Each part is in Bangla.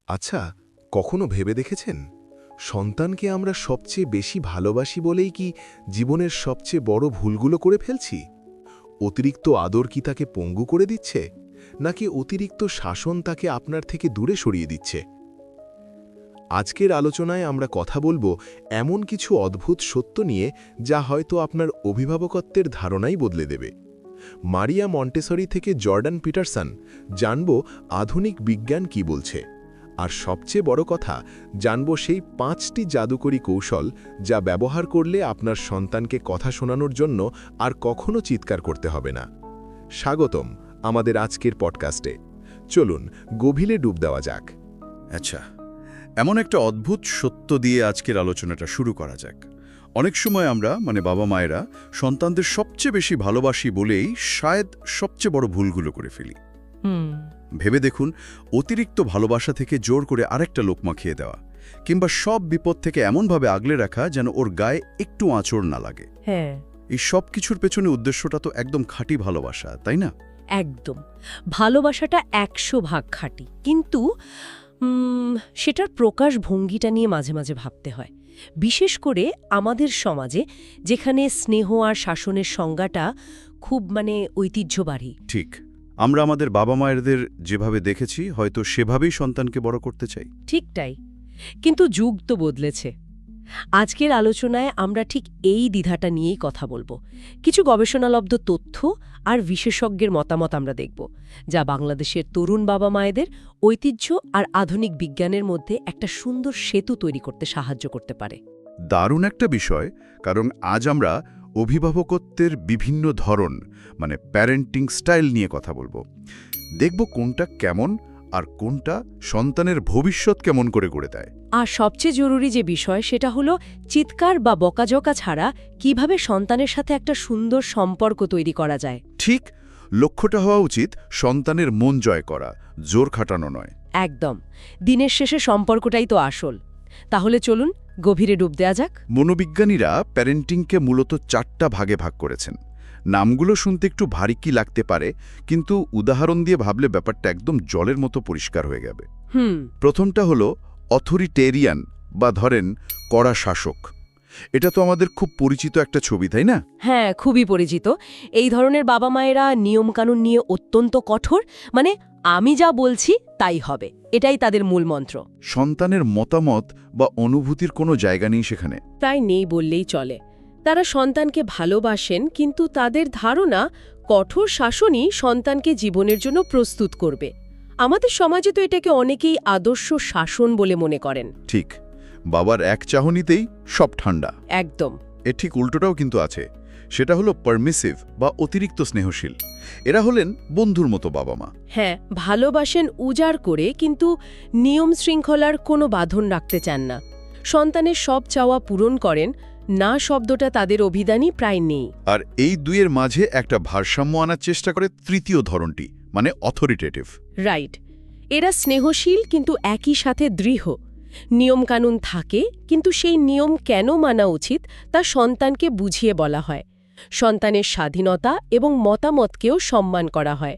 আচ্ছা, কখনো ভেবে দেখেছেন সন্তানকে আমরা সবচেয়ে বেশি ভালোবাসি বলেই কি জীবনের সবচেয়ে বড় ভুলগুলো করে ফেলছি? অতিরিক্ত আদর কি তাকে পঙ্গু করে দিচ্ছে, নাকি অতিরিক্ত শাসন তাকে আপনার থেকে দূরে সরিয়ে দিচ্ছে? আজকের আলোচনায় আমরা কথা বলবো এমন কিছু অদ্ভুত সত্য নিয়ে যা হয়তো আপনার অভিভাবকত্বের ধারণাই বদলে দেবে। মারিয়া মন্টেসরি থেকে জর্ডান পিটারসন, জানব আধুনিক বিজ্ঞান কি বলছে। আর সবচেয়ে বড় কথা, জানব সেই 5টি জাদুকরী কৌশল যা ব্যবহার করলে আপনার সন্তানকে কথা শোনানোর জন্য আর কখনো চিৎকার করতে হবে না। স্বাগতম আমাদের আজকের পডকাস্টে। চলুন গভীরে ডুব দেওয়া যাক। আচ্ছা, এমন একটা অদ্ভুত সত্য দিয়ে আজকের আলোচনাটা শুরু করা যাক। অনেক সময় আমরা বাবা মায়েরা সন্তানদের সবচেয়ে বেশি ভালোবাসি বলেই শায়দ সবচেয়ে বড় ভুলগুলো করে ফেলি। ভেবে দেখুন, অতিরিক্ত ভালোবাসা থেকে জোর করে আরেকটা লোকমা খেয়ে দেওয়া, কিংবা সব বিপদ থেকে এমনভাবে আগলে রাখা যেন ওর গায়ে একটু আঁচড় না লাগে। হ্যাঁ, এই সব কিছুর পেছনে উদ্দেশ্যটা তো একদম খাঁটি ভালোবাসা, তাই না? একদম। ভালোবাসাটা 100 ভাগ খাঁটি, কিন্তু সেটার প্রকাশ ভঙ্গিটা নিয়ে মাঝে মাঝে ভাবতে হয়। বিশেষ করে আমাদের সমাজে, যেখানে স্নেহ আর শাসনের সংজ্ঞাটা খুব ঐতিহ্যবাহী। ঠিক, আমরা আমাদের বাবা মায়েরদের যেভাবে দেখেছি হয়তো সেভাবেই সন্তানকে বড় করতে চাই। ঠিক তাই, কিন্তু যুগ তো বদলেছে। আজকের আলোচনায় আমরা ঠিক এই দ্বিধাটা নিয়েই কথা বলবো। কিছু গবেষণালব্ধ তথ্য আর বিশেষজ্ঞের মতামত আমরা দেখব, যা বাংলাদেশের তরুণ বাবা মায়েদের ঐতিহ্য আর আধুনিক বিজ্ঞানের মধ্যে একটা সুন্দর সেতু তৈরি করতে সাহায্য করতে পারে। দারুণ একটা বিষয়, কারণ আজ আমরা অভিভাবকত্বের বিভিন্ন ধরন প্যারেন্টিং স্টাইল নিয়ে কথা বলবো। দেখব কোনটা কেমন আর কোনটা সন্তানের ভবিষ্যৎ কেমন করে গড়ে দেয়। আর সবচেয়ে জরুরি যে বিষয়, সেটা হলো চিৎকার বা বকাঝকা ছাড়া কিভাবে সন্তানের সাথে একটা সুন্দর সম্পর্ক তৈরি করা যায়। ঠিক, লক্ষ্যটা হওয়া উচিত সন্তানের মন জয় করা, জোর খাটানো নয়। একদম। দিনের শেষে সম্পর্কটাই তো আসল। তাহলে চলুন গভীরে ডুব দেওয়া যাক। মনোবিজ্ঞানীরা প্যারেন্টিংকে মূলত 4টা ভাগে ভাগ করেছেন। নামগুলো শুনতে একটু ভারী কি লাগতে পারে, কিন্তু উদাহরণ দিয়ে ভাবলে ব্যাপারটা একদম জলের মতো পরিষ্কার হয়ে যাবে। প্রথমটা হলো অথরিটেরিয়ান, বা ধরেন কড়া শাসক। এটা তো আমাদের খুব পরিচিত একটা ছবি, তাই না? হ্যাঁ, খুবই পরিচিত। এই ধরনের বাবা মায়েরা নিয়মকানুন নিয়ে অত্যন্ত কঠোর, আমি যা বলছি তাই হবে, এটাই তাদের মূল মন্ত্র। সন্তানের মতামত বা অনুভূতির কোনো জায়গা নেই সেখানে। প্রায় নেই বললেই চলে। তারা সন্তানকে ভালোবাসেন, কিন্তু তাদের ধারণা কঠোর শাসনই সন্তানকে জীবনের জন্য প্রস্তুত করবে। আমাদের সমাজে তো এটাকে অনেকেই আদর্শ শাসন বলে মনে করেন। ঠিক, বাবার এক চাহনিতেই সব ঠান্ডা। একদম। ঠিক উল্টোটাও কিন্তু আছে। সেটা হলো পারমিসিভ বা অতিরিক্ত স্নেহশীল। এরা হলেন বন্ধুর মতো বাবা মা। হ্যাঁ, ভালোবাসেন উজাড় করে, কিন্তু নিয়ম শৃঙ্খলার কোনো বাঁধন রাখতে চান না। সন্তানের সব চাওয়া পূরণ করেন না শব্দটা তাদের অভিধানই প্রায় নেই। আর এই দুইয়ের মাঝে একটা ভারসাম্য আনার চেষ্টা করে তৃতীয় ধরনটি, অথরিটেটিভ। রাইট। এরা স্নেহশীল কিন্তু একই সাথে দৃঢ়। নিয়মকানুন থাকে, কিন্তু সেই নিয়ম কেন মানা উচিত তা সন্তানকে বুঝিয়ে বলা হয়। সন্তানের স্বাধীনতা এবং মতামতকেও সম্মান করা হয়।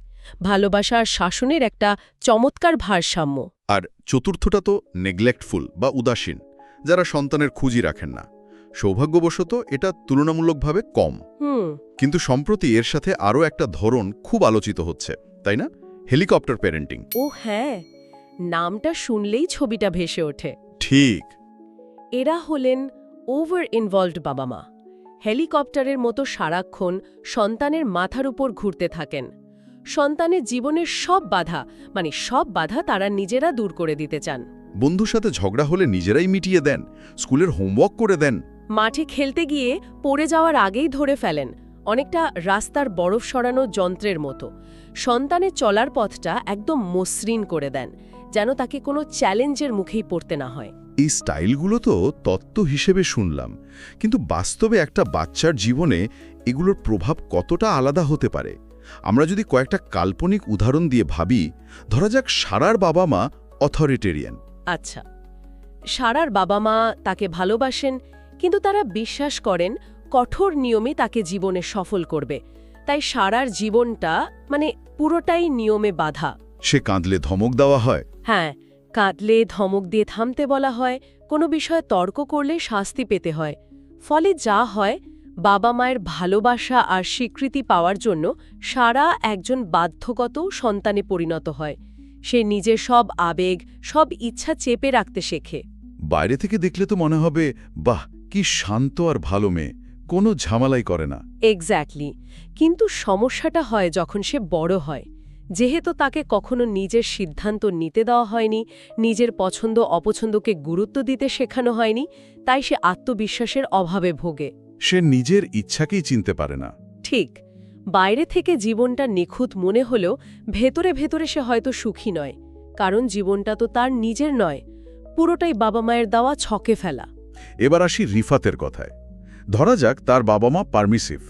ভালোবাসা আর শাসনের একটা চমৎকার ভারসাম্য। আর চতুর্থটা তো নেগলেক্টফুল বা উদাসীন, যারা সন্তানের খুঁজি রাখেন না। সৌভাগ্যবশত এটা তুলনামূলকভাবে কম। কিন্তু সম্প্রতি এর সাথে আরও একটা ধরন খুব আলোচিত হচ্ছে, তাই না? Helicopter parenting. ও হ্যাঁ, নামটা শুনলেই ছবিটা ভেসে ওঠে। ঠিক। এরা হলেন ওভার ইনভলভড বাবা মা। হেলিকপ্টারের মতো সারাক্ষণ সন্তানের মাথার উপর ঘুরতে থাকেন। সন্তানের জীবনের সব বাধা তারা নিজেরা দূর করে দিতে চান। বন্ধুর সাথে ঝগড়া হলে নিজেরাই মিটিয়ে দেন, স্কুলের হোমওয়ার্ক করে দেন। মাঠে খেলতে গিয়ে পড়ে যাওয়ার আগেই ধরে ফেলেন, অনেকটা রাস্তার বরফ সরানো যন্ত্রের মতো। সন্তানের চলার পথটা একদম মসৃণ করে দেন, যেন তাকে কোনো চ্যালেঞ্জের মুখেই পড়তে না হয়। এই স্টাইলগুলো তো তত্ত্ব হিসেবে শুনলাম, কিন্তু বাস্তবে একটা বাচ্চার জীবনে এগুলোর প্রভাব কতটা আলাদা হতে পারে? আমরা যদি কয়েকটা কাল্পনিক উদাহরণ দিয়ে ভাবি, ধরা যাক সারার বাবা মা অথরিটেরিয়ান। আচ্ছা, সারার বাবা মা তাকে ভালোবাসেন, কিন্তু তারা বিশ্বাস করেন কঠোর নিয়মে তাকে জীবনে সফল করবে। তাই সারার জীবনটা পুরোটাই নিয়মে বাঁধা। সে কাঁদলে ধমক দেওয়া হয়। হ্যাঁ, কাঁদলে ধমক দিয়ে থামতে বলা হয়, কোনো বিষয়ে তর্ক করলে শাস্তি পেতে হয়। ফলে যা হয়, বাবা মায়ের ভালোবাসা আর স্বীকৃতি পাওয়ার জন্য সারা একজন বাধ্যগত সন্তানে পরিণত হয়। সে নিজের সব আবেগ, সব ইচ্ছা চেপে রাখতে শেখে। বাইরে থেকে দেখলে তো মনে হবে, বাহ, কি শান্ত আর ভালো মেয়ে, কোনো ঝামেলাই করে না। এক্স্যাক্টলি। কিন্তু সমস্যাটা হয় যখন সে বড় হয়। যেহেতু তাকে কখনো নিজের সিদ্ধান্ত নিতে দেওয়া হয়নি, নিজের পছন্দ অপছন্দকে গুরুত্ব দিতে শেখানো হয়নি, তাই সে আত্মবিশ্বাসের অভাবে ভোগে। সে নিজের ইচ্ছাকেই চিনতে পারে না। ঠিক। বাইরে থেকে জীবনটা নিখুঁত মনে হলেও ভেতরে ভেতরে সে হয়তো সুখী নয়, কারণ জীবনটা তো তার নিজের নয়, পুরোটাই বাবা মায়ের দেওয়া ছকে ফেলা। এবার আসি রিফাতের কথায়। ধরা যাক তার বাবা মা পারমিসিভ,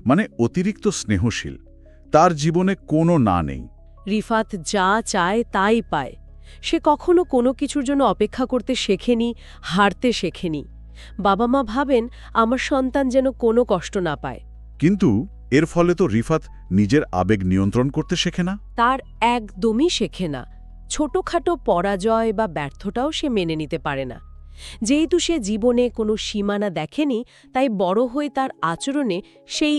মানে অতিরিক্ত স্নেহশীল, তার জীবনে কোনো না নেই। রিফাত যা চায় তাই পায়। সে কখনো কোনো কিছুর জন্য অপেক্ষা করতে শেখেনি, হারতে শেখেনি। বাবা মা ভাবেন আমার সন্তান যেন কোনো কষ্ট না পায়। কিন্তু এর ফলে তো রিফাত নিজের আবেগ নিয়ন্ত্রণ করতে শেখে না। তার একদমই শেখে না। ছোটখাটো পরাজয় বা ব্যর্থতাও সে মেনে নিতে পারে না। যেহেতু সে জীবনে কোনো সীমানা দেখেনি, তাই বড় হয়ে তার আচরণে সেই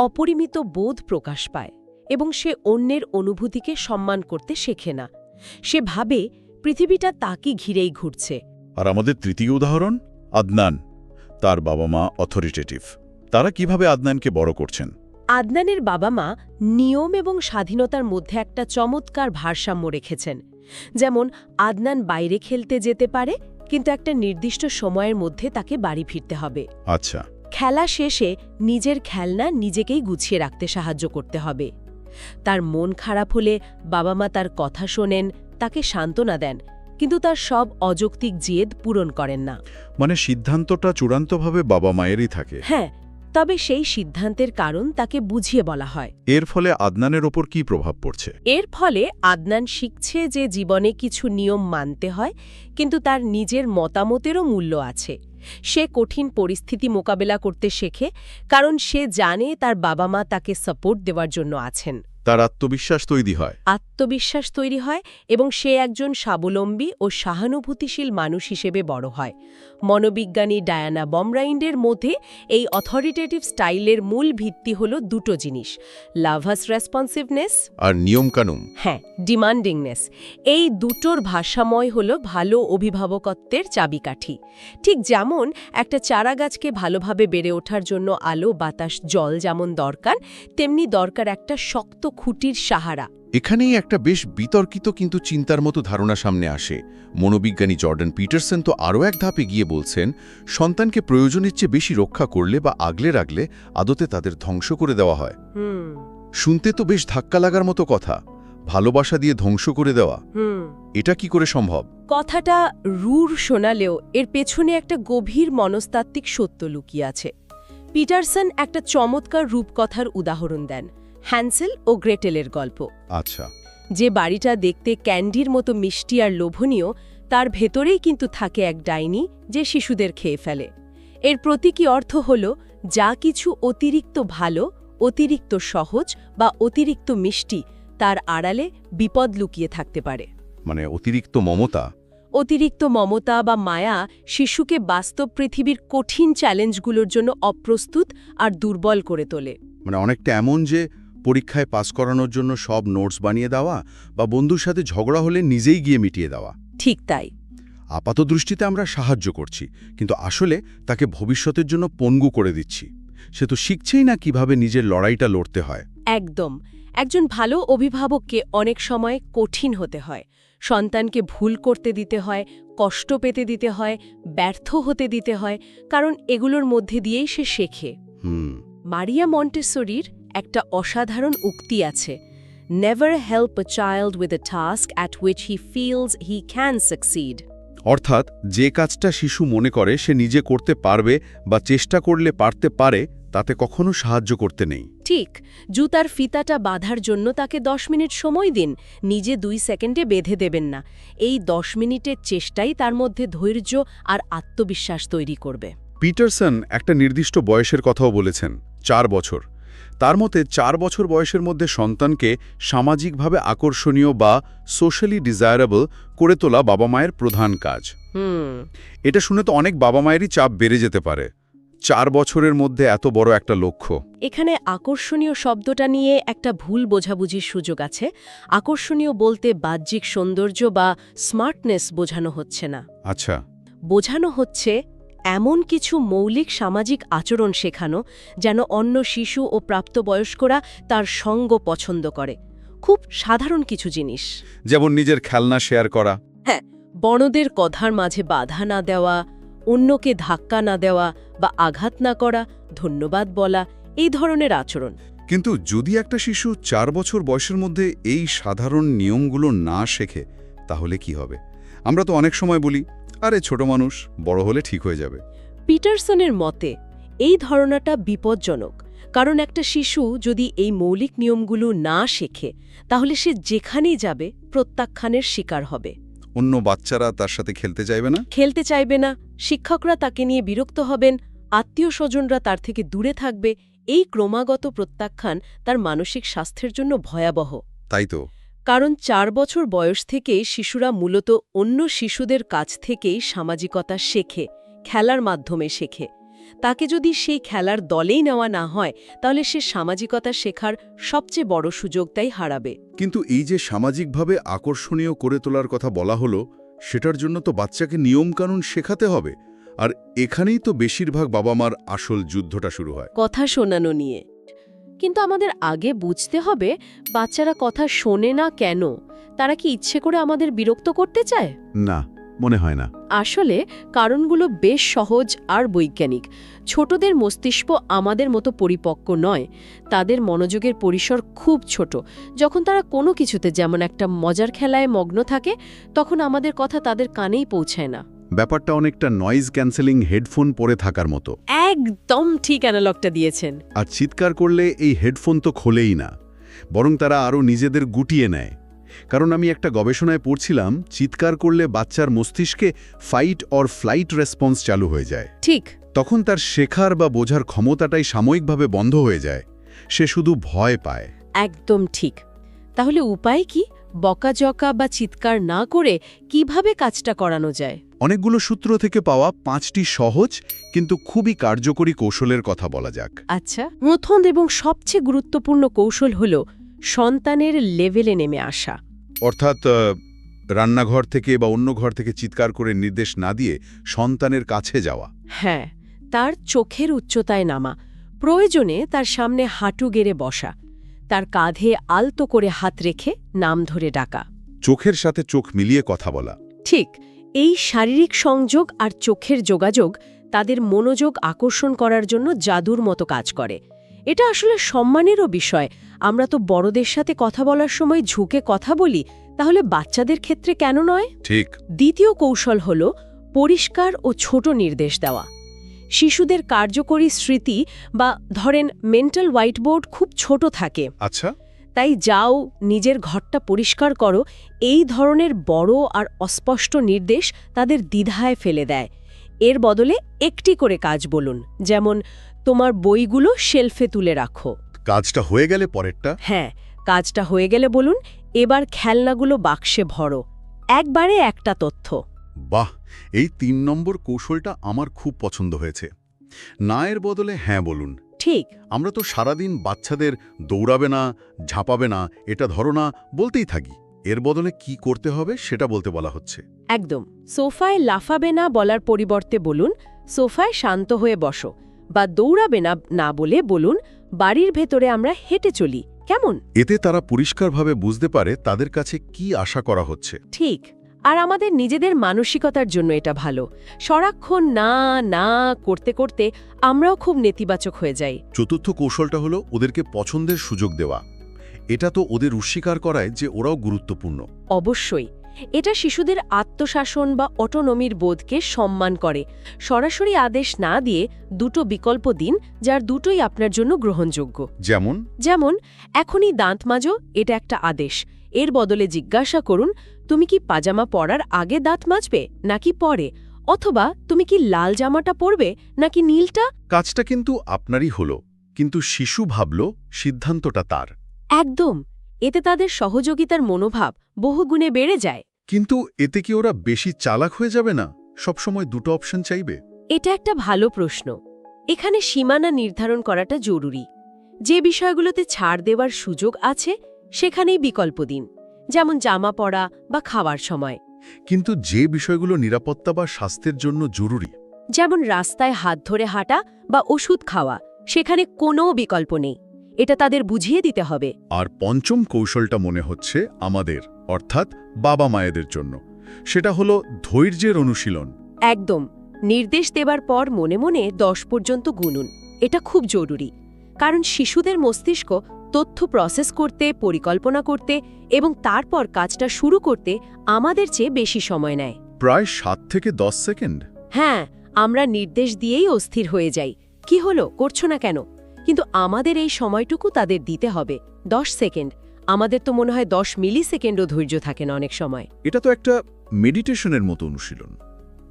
অপরিমিত বোধ প্রকাশ পায় এবং সে অন্যের অনুভূতিকে সম্মান করতে শেখে না। সে ভাবে পৃথিবীটা তাকে ঘিরেই ঘুরছে। আর আমাদের তৃতীয় উদাহরণ আদনান। তার বাবা মা অথরিটেটিভ। তারা কিভাবে আদনানকে বড় করছেন? আদনানের বাবা মা নিয়ম এবং স্বাধীনতার মধ্যে একটা চমৎকার ভারসাম্য রেখেছেন। যেমন আদনান বাইরে খেলতে যেতে পারে, কিন্তু একটা নির্দিষ্ট সময়ের মধ্যে তাকে বাড়ি ফিরতে হবে। আচ্ছা। খেলা শেষে নিজের খেলনা নিজেকেই গুছিয়ে রাখতে সাহায্য করতে হবে। তার মন খারাপ হলে বাবা মা তার কথা শোনেন, তাকে সান্ত্বনা দেন, কিন্তু তার সব অযৌক্তিক জেদ পূরণ করেন না। মানে সিদ্ধান্তটা চূড়ান্তভাবে বাবা মায়েরই থাকে। হ্যাঁ, তবে সেই সিদ্ধান্তের কারণ তাকে বুঝিয়ে বলা হয়। এর ফলে আদনানের ওপর কি প্রভাব পড়ছে? এর ফলে আদনান শিখছে যে জীবনে কিছু নিয়ম মানতে হয়, কিন্তু তার নিজের মতামতেরও মূল্য আছে। সে কঠিন পরিস্থিতি মোকাবেলা করতে শেখে, কারণ সে জানে তার বাবা মা তাকে সাপোর্ট দেওয়ার জন্য আছেন। তার আত্মবিশ্বাস তৈরি হয়। আত্মবিশ্বাস তৈরি হয় এবং সে একজন স্বাবলম্বী ও সহানুভূতিশীল মানুষ হিসেবে বড় হয়। মনোবিজ্ঞানী ডায়ানা বমরাইন্ডের মধ্যে এই অথরিটেটিভ স্টাইলের মূল ভিত্তি হল দুটো জিনিস: লাভাস রেসপন্সিভনেস আর নিয়মকানুন। হ্যাঁ, ডিমান্ডিংনেস। এই দুটোর ভাষাময় হল ভালো অভিভাবকত্বের চাবিকাঠি। ঠিক যেমন একটা চারাগাছকে ভালোভাবে বেড়ে ওঠার জন্য আলো, বাতাস, জল যেমন দরকার, তেমনি দরকার একটা শক্ত খুঁটির সাহারা। এখানেই একটা বেশ বিতর্কিত কিন্তু চিন্তার মতো ধারণা সামনে আসে। মনোবিজ্ঞানী জর্ডান পিটারসন তো আরও এক ধাপে গিয়ে বলছেন, সন্তানকে প্রয়োজনের চেয়ে বেশি রক্ষা করলে বা আগলে রাখলে আদতে তাদের ধ্বংস করে দেওয়া হয়। শুনতে তো বেশ ধাক্কা লাগার মতো কথা। ভালোবাসা দিয়ে ধ্বংস করে দেওয়া, এটা কি করে সম্ভব? কথাটা রূঢ় শোনালেও এর পেছনে একটা গভীর মনস্তাত্ত্বিক সত্য লুকিয়ে আছে। পিটারসন একটা চমৎকার রূপকথার উদাহরণ দেন, হ্যান্সেল ও গ্রেটেলের গল্প। আচ্ছা। যে বাড়িটা দেখতে ক্যান্ডির মতো মিষ্টি আর লোভনীয়, তার ভেতরেই কিন্তু থাকে এক ডাইনি যে শিশুদের খেয়ে ফেলে। এর প্রতীকী অর্থ হল, যা কিছু অতিরিক্ত ভালো, অতিরিক্ত সহজ বা অতিরিক্ত মিষ্টি, তার আড়ালে বিপদ লুকিয়ে থাকতে পারে। মানে অতিরিক্ত মমতা। অতিরিক্ত মমতা বা মায়া শিশুকে বাস্তব পৃথিবীর কঠিন চ্যালেঞ্জগুলোর জন্য অপ্রস্তুত আর দুর্বল করে তোলে। মানে অনেকটা এমন যে পরীক্ষায় পাস করানোর জন্য সব নোটস বানিয়ে দেওয়া বা বন্ধুর সাথে ঝগড়া হলে নিজেই গিয়ে মিটিয়ে দেওয়া। ঠিক তাই। আপাত দৃষ্টিতে আমরা সাহায্য করছি, কিন্তু আসলে তাকে ভবিষ্যতের জন্য পঙ্গু করে দিচ্ছি। সে তো শিখছেই না কিভাবে নিজের লড়াইটা লড়তে হয়। একদম। একজন ভালো অভিভাবককে অনেক সময় কঠিন হতে হয়। সন্তানকে ভুল করতে দিতে হয়, কষ্ট পেতে দিতে হয়, ব্যর্থ হতে দিতে হয়, কারণ এগুলোর মধ্যে দিয়েই সে শেখে। মারিয়া মন্টেসরির একটা অসাধারণ উক্তি আছে, never help a child with a task at which he feels he can succeed. অর্থাৎ যে কাজটা শিশু মনে করে সে নিজে করতে পারবে বা চেষ্টা করলে পারতে পারে, তাতে কখনো সাহায্য করতে নেই। ঠিক। জুতার ফিতাটা বাঁধার জন্য তাকে 10 মিনিট সময় দিন, নিজে 2 সেকেন্ডে বেঁধে দেবেন না। এই 10 মিনিটের চেষ্টাই তার মধ্যে ধৈর্য আর আত্মবিশ্বাস তৈরি করবে। পিটারসন একটা নির্দিষ্ট বয়সের কথাও বলেছেন, 4 বছর। তার মতে 4 বছর বয়সের মধ্যে সন্তানকে সামাজিকভাবে আকর্ষণীয় বা সোশ্যালি ডিজায়ারেবল করে তোলা বাবা মায়ের প্রধান কাজ। এটা শুনে তো অনেক বাবা মায়েরই চাপ বেড়ে যেতে পারে। 4 বছরের মধ্যে এত বড় একটা লক্ষ্য। এখানে আকর্ষণীয় শব্দটা নিয়ে একটা ভুল বোঝাবুঝির সুযোগ আছে। আকর্ষণীয় বলতে বাহ্যিক সৌন্দর্য বা স্মার্টনেস বোঝানো হচ্ছে না। আচ্ছা, বোঝানো হচ্ছে এমন কিছু মৌলিক সামাজিক আচরণ শেখানো যেন অন্য শিশু ও প্রাপ্তবয়স্করা তার সঙ্গ পছন্দ করে। খুব সাধারণ কিছু জিনিস, যেমন নিজের খেলনা শেয়ার করা। হ্যাঁ, বড়দের কথার মাঝে বাধা না দেওয়া, অন্যকে ধাক্কা না দেওয়া বা আঘাত না করা, ধন্যবাদ বলা, এই ধরনের আচরণ। কিন্তু যদি একটা শিশু 4 বছর বয়সের মধ্যে এই সাধারণ নিয়মগুলো না শেখে, তাহলে কি হবে? আমরা তো অনেক সময় বলি, আরে ছোট মানুষ, বড় হলে ঠিক হয়ে যাবে। পিটারসনের মতে এই ধারণাটা বিপজ্জনক, কারণ একটা শিশু যদি এই মৌলিক নিয়মগুলো না শেখে তাহলে সে যেখানেই যাবে প্রত্যাখ্যানের শিকার হবে। অন্য বাচ্চারা তার সাথে খেলতে চাইবে না, খেলতে চাইবে না, শিক্ষকরা তাকে নিয়ে বিরক্ত হবেন, আত্মীয় স্বজনরা তার থেকে দূরে থাকবে। এই ক্রমাগত প্রত্যাখ্যান তার মানসিক স্বাস্থ্যের জন্য ভয়াবহ। তাই তো। কারণ 4 বছর বয়স থেকেই শিশুরা মূলত অন্য শিশুদের কাছ থেকেই সামাজিকতা শেখে, খেলার মাধ্যমে শেখে। তাকে যদি সেই খেলার দলেই নেওয়া না হয় তাহলে সে সামাজিকতা শেখার সবচেয়ে বড় সুযোগটাই হারাবে। কিন্তু এই যে সামাজিকভাবে আকর্ষণীয় করে তোলার কথা বলা হলো, সেটার জন্য তো বাচ্চাকে নিয়মকানুন শেখাতে হবে। আর এখানেই তো বেশিরভাগ বাবা মার আসল যুদ্ধটা শুরু হয়। কথা শোনানো নিয়ে। কিন্তু আমাদের আগে বুঝতে হবে বাচ্চারা কথা শোনে না কেন। তারা কি ইচ্ছে করে আমাদের বিরক্ত করতে চায়? না, মনে হয় না। আসলে কারণগুলো বেশ সহজ আর বৈজ্ঞানিক। ছোটদের মস্তিষ্ক আমাদের মতো পরিপক্ক নয়। তাদের মনোযোগের পরিসর খুব ছোট। যখন তারা কোনো কিছুতে, যেমন একটা মজার খেলায় মগ্ন থাকে, তখন আমাদের কথা তাদের কানেই পৌঁছায় না। ব্যাপারটা অনেকটা নয়েজ ক্যান্সেলিং হেডফোন পরে থাকার মতো। একদম ঠিক অ্যানালগটা দিয়েছেন। আর চিৎকার করলে এই হেডফোন তো খোলেই না, বরং তারা আরও নিজেদের গুটিয়ে নেয়। কারণ আমি একটা গবেষণায় পড়ছিলাম, চিৎকার করলে বাচ্চার মস্তিষ্কে ফাইট অর ফ্লাইট রেসপন্স চালু হয়ে যায়। ঠিক। তখন তার শেখার বা বোঝার ক্ষমতাটাই সাময়িকভাবে বন্ধ হয়ে যায়। সে শুধু ভয় পায়। একদম ঠিক। তাহলে উপায় কি? বকাঝকা বা চিৎকার না করে কিভাবে কাজটা করানো যায়? অনেকগুলো সূত্র থেকে পাওয়া 5টি সহজ কিন্তু খুবই কার্যকরী কৌশলের কথা বলা যাক। আচ্ছা, প্রথম এবং সবচেয়ে গুরুত্বপূর্ণ কৌশল হল সন্তানের লেভেলে নেমে আসা। অর্থাৎ রান্নাঘর থেকে বা অন্য ঘর থেকে চিৎকার করে নির্দেশ না দিয়ে সন্তানের কাছে যাওয়া। হ্যাঁ, তার চোখের উচ্চতায় নামা, প্রয়োজনে তার সামনে হাঁটু গেড়ে বসা, তার কাঁধে আলতো করে হাত রেখে নাম ধরে ডাকা, চোখের সাথে চোখ মিলিয়ে কথা বলা। ঠিক। এই শারীরিক সংযোগ আর চোখের যোগাযোগ তাদের মনোযোগ আকর্ষণ করার জন্য জাদুর মতো কাজ করে। এটা আসলে সম্মানেরও বিষয়। আমরা তো বড়দের সাথে কথা বলার সময় ঝুঁকে কথা বলি, তাহলে বাচ্চাদের ক্ষেত্রে কেন নয়? ঠিক। দ্বিতীয় কৌশল হল পরিষ্কার ও ছোট নির্দেশ দেওয়া। শিশুদের কার্যকরী স্মৃতি বা ধরেন মেন্টাল হোয়াইটবোর্ড খুব ছোট থাকে। আচ্ছা। তাই যাও, নিজের ঘরটা পরিষ্কার করো, এই ধরনের বড় আর অস্পষ্ট নির্দেশ তাদের দ্বিধায় ফেলে দেয়। এর বদলে একটি করে কাজ বলুন, যেমন তোমার বইগুলো শেলফে তুলে রাখো। কাজটা হয়ে গেলে পরেরটা? হ্যাঁ, কাজটা হয়ে গেলে বলুন, এবার খেলনাগুলো বাক্সে ভরো। একবারে একটা তথ্য। বাহ, এই 3 নম্বর কৌশলটা আমার খুব পছন্দ হয়েছে। না এর বদলে হ্যাঁ বলুন। ঠিক। আমরা তো সারাদিন বাচ্চাদের দৌড়াবে না, ঝাঁপাবে না, এটা ধরো না বলতেই থাকি। এর বদলে কি করতে হবে সেটা বলতে বলা হচ্ছে। একদম। সোফায় লাফাবে না বলার পরিবর্তে বলুন, সোফায় শান্ত হয়ে বসো, বা দৌড়াবে না না বলে বলুন, বাড়ির ভেতরে আমরা হেঁটে চলি, কেমন? এতে তারা পরিষ্কারভাবে বুঝতে পারে তাদের কাছে কি আশা করা হচ্ছে। ঠিক। আর আমাদের নিজেদের মানসিকতার জন্য এটা ভালো। সারাক্ষণ না না করতে করতে আমরাও খুব নেতিবাচক হয়ে যাই। চতুর্থ কৌশলটা হলো ওদেরকে পছন্দের সুযোগ দেওয়া। এটা তো ওদের অস্বীকার করায় যে ওরাও গুরুত্বপূর্ণ। অবশ্যই। এটা শিশুদের আত্মশাসন বা অটোনমির বোধকে সম্মান করে। সরাসরি আদেশ না দিয়ে দুটো বিকল্প দিন, যার দুটোই আপনার জন্য গ্রহণযোগ্য। যেমন এখনই দাঁত মাজো, এটা একটা আদেশ। এর বদলে জিজ্ঞাসা করুন, তুমি কি পাজামা পরার আগে দাঁত মাজবে নাকি পরে? অথবা তুমি কি লাল জামাটা পরবে নাকি নীলটা? কাজটা কিন্তু আপনারই হলো, কিন্তু শিশু ভাবল সিদ্ধান্তটা তার। একদম, এতে তাদের সহযোগিতার মনোভাব বহুগুণে বেড়ে যায়। কিন্তু এতে কি ওরা বেশি চালাক হয়ে যাবে না? সবসময় দুটো অপশন চাইবে? এটা একটা ভালো প্রশ্ন। এখানে সীমানা নির্ধারণ করাটা জরুরি। যে বিষয়গুলোতে ছাড় দেওয়ার সুযোগ আছে সেখানেই বিকল্প দিন, যেমন জামা পরা বা খাওয়ার সময়। কিন্তু যে বিষয়গুলো নিরাপত্তা বা স্বাস্থ্যের জন্য জরুরি, যেমন রাস্তায় হাত ধরে হাঁটা বা ওষুধ খাওয়া, সেখানে কোনো বিকল্প নেই। এটা তাদের বুঝিয়ে দিতে হবে। আর পঞ্চম কৌশলটা মনে হচ্ছে আমাদের, অর্থাৎ বাবা মায়েদের জন্য। সেটা হলো ধৈর্যের অনুশীলন। একদম, নির্দেশ দেবার পর মনে মনে 10 পর্যন্ত গুনুন। এটা খুব জরুরি, কারণ শিশুদের মস্তিষ্ক তথ্য প্রসেস করতে, পরিকল্পনা করতে এবং তারপর কাজটা শুরু করতে আমাদের চেয়ে বেশি সময় নেয়। প্রায় 7 থেকে 10 সেকেন্ড। হ্যাঁ, আমরা নির্দেশ দিয়েই অস্থির হয়ে যাই, কি হলো, করছো না কেন? কিন্তু আমাদের এই সময়টুকু তাদের দিতে হবে। 10 সেকেন্ড। আমাদের তো মনে হয় 10 মিলি সেকেন্ডও ধৈর্য থাকে না অনেক সময়। এটা তো একটা মেডিটেশনের মতো অনুশীলন।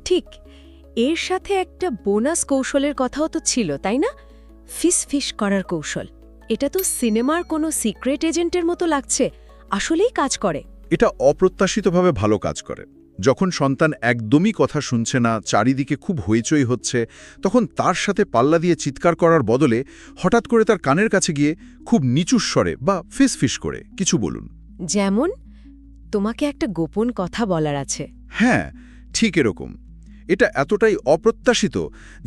ঠিক, এর সাথে একটা বোনাস কৌশলের কথাও তো ছিল, তাই না? ফিস করার কৌশল। এটা তো সিনেমার কোনো সিক্রেট এজেন্টের মতো লাগছে, আসলেই কাজ করে। এটা অপ্রত্যাশিতভাবে ভালো কাজ করে। যখন সন্তান একদমই কথা শুনছে না, চারিদিকে খুব হইচই হচ্ছে, তখন তার সাথে পাল্লা দিয়ে চিৎকার করার বদলে হঠাৎ করে তার কানের কাছে গিয়ে খুব নিচু স্বরে বা ফিস করে কিছু বলুন। যেমন, তোমাকে একটা গোপন কথা বলার আছে। হ্যাঁ, ঠিক এরকম। এটা এতটাই অপ্রত্যাশিত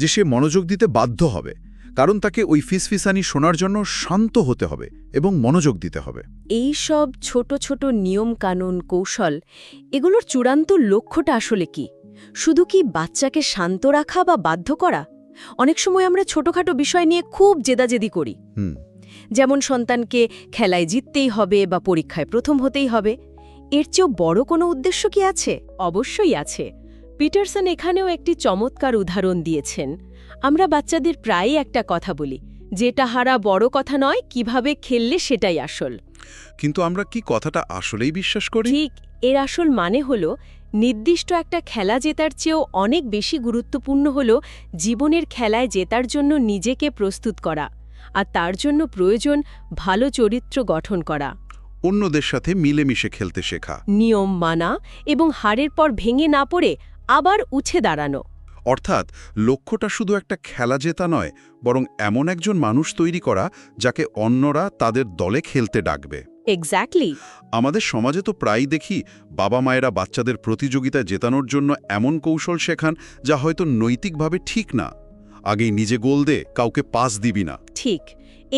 যে সে মনোযোগ দিতে বাধ্য হবে, কারণ তাকে ওই ফিসফিসানি শোনার জন্য শান্ত হতে হবে এবং মনোযোগ দিতে হবে। এই সব ছোট ছোট নিয়ম কানুন কৌশল, এগুলোর চূড়ান্ত লক্ষ্যটা আসলে কি? শুধু কি বাচ্চাকে শান্ত রাখা বা বাধ্য করা? অনেক সময় আমরা ছোটখাটো বিষয় নিয়ে খুব জেদাজেদি করি। যেমন সন্তানকে খেলায় জিততেই হবে বা পরীক্ষায় প্রথম হতেই হবে। এর চেয়েও বড় কোনো উদ্দেশ্য কি আছে? অবশ্যই আছে। পিটারসন এখানেও একটি চমৎকার উদাহরণ দিয়েছেন। আমরা বাচ্চাদের প্রায়ই একটা কথা বলি, যেটা হারা বড় কথা নয়, কিভাবে খেললে সেটাই আসল। কিন্তু আমরা কি কথাটা আসলেই বিশ্বাস করি? ঠিক, এর আসল মানে হলো নির্দিষ্ট একটা খেলা জেতার চেয়েও অনেক বেশি গুরুত্বপূর্ণ হলো জীবনের খেলায় জেতার জন্য নিজেকে প্রস্তুত করা, আর তার জন্য প্রয়োজন ভালো চরিত্র গঠন করা, অন্যদের সাথে মিলেমিশে খেলতে শেখা, নিয়ম মানা এবং হারের পর ভেঙে না পড়ে আবার উঠে দাঁড়ানো। অর্থাৎ লক্ষ্যটা শুধু একটা খেলা জেতা নয়, বরং এমন একজন মানুষ তৈরি করা যাকে অন্যরা তাদের দলে খেলতে ডাকবে। এক্স্যাক্টলি। আমাদের সমাজে তো প্রায়ই দেখি বাবা মায়েরা বাচ্চাদের প্রতিযোগিতায় জেতানোর জন্য এমন কৌশল শেখান যা হয়তো নৈতিকভাবে ঠিক না। আগেই নিজে গোল দে, কাউকে পাস দিবি না। ঠিক,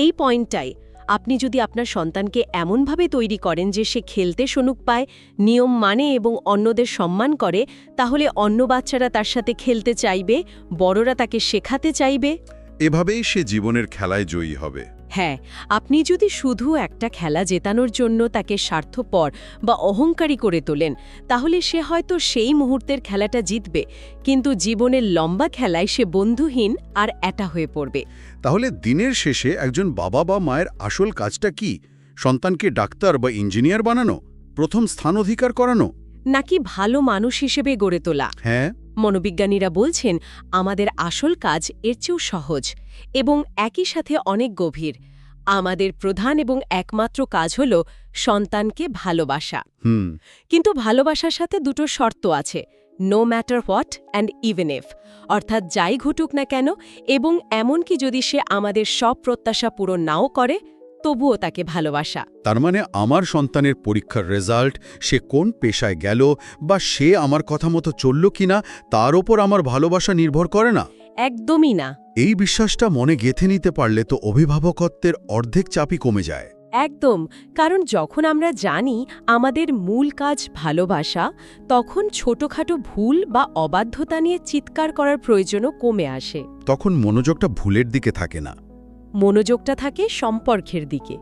এই পয়েন্টটাই। আপনি যদি আপনার সন্তানকে এমনভাবে তৈরি করেন যে সে খেলতে সুযোগ পায়, নিয়ম মানে এবং অন্যদের সম্মান করে, তাহলে অন্য বাচ্চারা তার সাথে খেলতে চাইবে, বড়রা তাকে শেখাতে চাইবে। এভাবেই সে জীবনের খেলায় জয়ী হবে। হ্যাঁ, আপনি যদি শুধু একটা খেলা জেতানোর জন্য তাকে স্বার্থপর বা অহংকারী করে তোলেন, তাহলে সে হয়তো সেই মুহূর্তের খেলাটা জিতবে, কিন্তু জীবনের লম্বা খেলায় সে বন্ধুহীন আর একা হয়ে পড়বে। তাহলে দিনের শেষে একজন বাবা বা মায়ের আসল কাজটা কি? সন্তানকে ডাক্তার বা ইঞ্জিনিয়ার বানানো, প্রথম স্থান অধিকার করানো, নাকি ভালো মানুষ হিসেবে গড়ে তোলা? হ্যাঁ, মনোবিজ্ঞানীরা বলছেন আমাদের আসল কাজ এর চেয়েও সহজ এবং একই সাথে অনেক গভীর। আমাদের প্রধান এবং একমাত্র কাজ হল সন্তানকে ভালোবাসা। কিন্তু ভালোবাসার সাথে দুটো শর্ত আছে, no matter what and even if, অর্থাৎ যাই ঘটুক না কেন এবং এমনকি যদি সে আমাদের সব প্রত্যাশা পূরণ নাও করে, তবুও তাকে ভালোবাসা। তার মানে আমার সন্তানের পরীক্ষার রেজাল্ট, সে কোন পেশায় গেল বা সে আমার কথা মতো চলল কিনা, তার ওপর আমার ভালোবাসা নির্ভর করে না। একদমই না। এই বিশ্বাসটা মনে গেঁথে নিতে পারলে তো অভিভাবকত্বের অর্ধেক চাপই কমে যায়। একদম, কারণ যখন আমরা জানি আমাদের মূল কাজ ভালোবাসা, তখন ছোটখাটো ভুল বা অবাধ্যতা নিয়ে চিৎকার করার প্রয়োজনও কমে আসে। তখন মনোযোগটা ভুলের দিকে থাকে না, মনোযোগটা থাকে সম্পর্কের দিকে।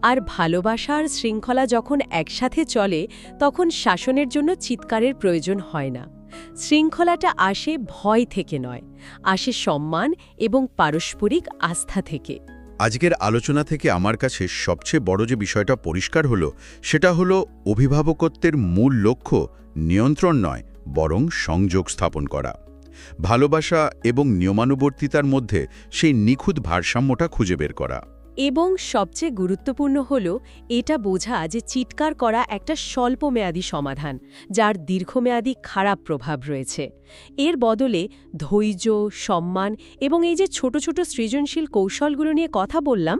আর ভালোবাসা আর শৃঙ্খলা যখন একসাথে চলে, তখন শাসনের জন্য চিৎকারের প্রয়োজন হয় না। শৃঙ্খলাটা আসে ভয় থেকে নয়, আসে সম্মান এবং পারস্পরিক আস্থা থেকে। আজকের আলোচনা থেকে আমার কাছে সবচেয়ে বড় যে বিষয়টা পরিষ্কার হলো, সেটা হলো অভিভাবকত্বের মূল লক্ষ্য নিয়ন্ত্রণ নয়, বরং সংযোগ স্থাপন করা। ভালোবাসা এবং নিয়মানুবর্তিতার মধ্যে সেই নিখুঁত ভারসাম্যটা খুঁজে বের করা। এবং সবচেয়ে গুরুত্বপূর্ণ হল এটা বোঝা যে চিৎকার করা একটা স্বল্পমেয়াদী সমাধান, যার দীর্ঘমেয়াদী খারাপ প্রভাব রয়েছে। এর বদলে ধৈর্য, সম্মান এবং এই যে ছোট ছোট সৃজনশীল কৌশলগুলো নিয়ে কথা বললাম,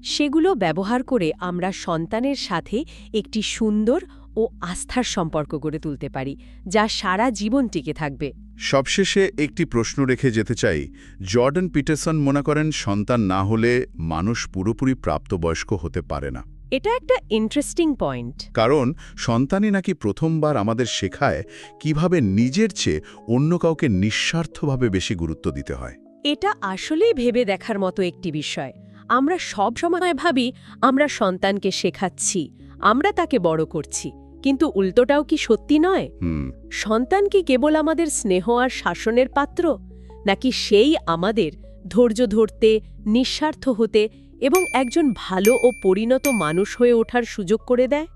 সেগুলো ব্যবহার করে আমরা সন্তানের সাথে একটি সুন্দর ও আস্থার সম্পর্ক গড়ে তুলতে পারি, যা সারা জীবন টিকে থাকবে। সবশেষে একটি প্রশ্ন রেখে যেতে চাই। জর্ডান পিটারসন মনে করেন সন্তান না হলে মানুষ পুরোপুরি প্রাপ্তবয়স্ক হতে পারে না। এটা একটা ইন্টারেস্টিং পয়েন্ট। কারণ সন্তানই নাকি প্রথমবার আমাদের শেখায় কিভাবে নিজের চেয়ে অন্য কাউকে নিঃস্বার্থভাবে বেশি গুরুত্ব দিতে হয়। এটা আসলেই ভেবে দেখার মতো একটি বিষয়। আমরা সব সময় ভাবি আমরা সন্তানকে শেখাচ্ছি, আমরা তাকে বড় করছি, কিন্তু উল্টোটাও কি সত্যি নয়? সন্তান কি কেবল আমাদের স্নেহ আর শাসনের পাত্র, নাকি সেই আমাদের ধৈর্য ধরতে, নিঃস্বার্থ হতে এবং একজন ভালো ও পরিণত মানুষ হয়ে ওঠার সুযোগ করে দেয়?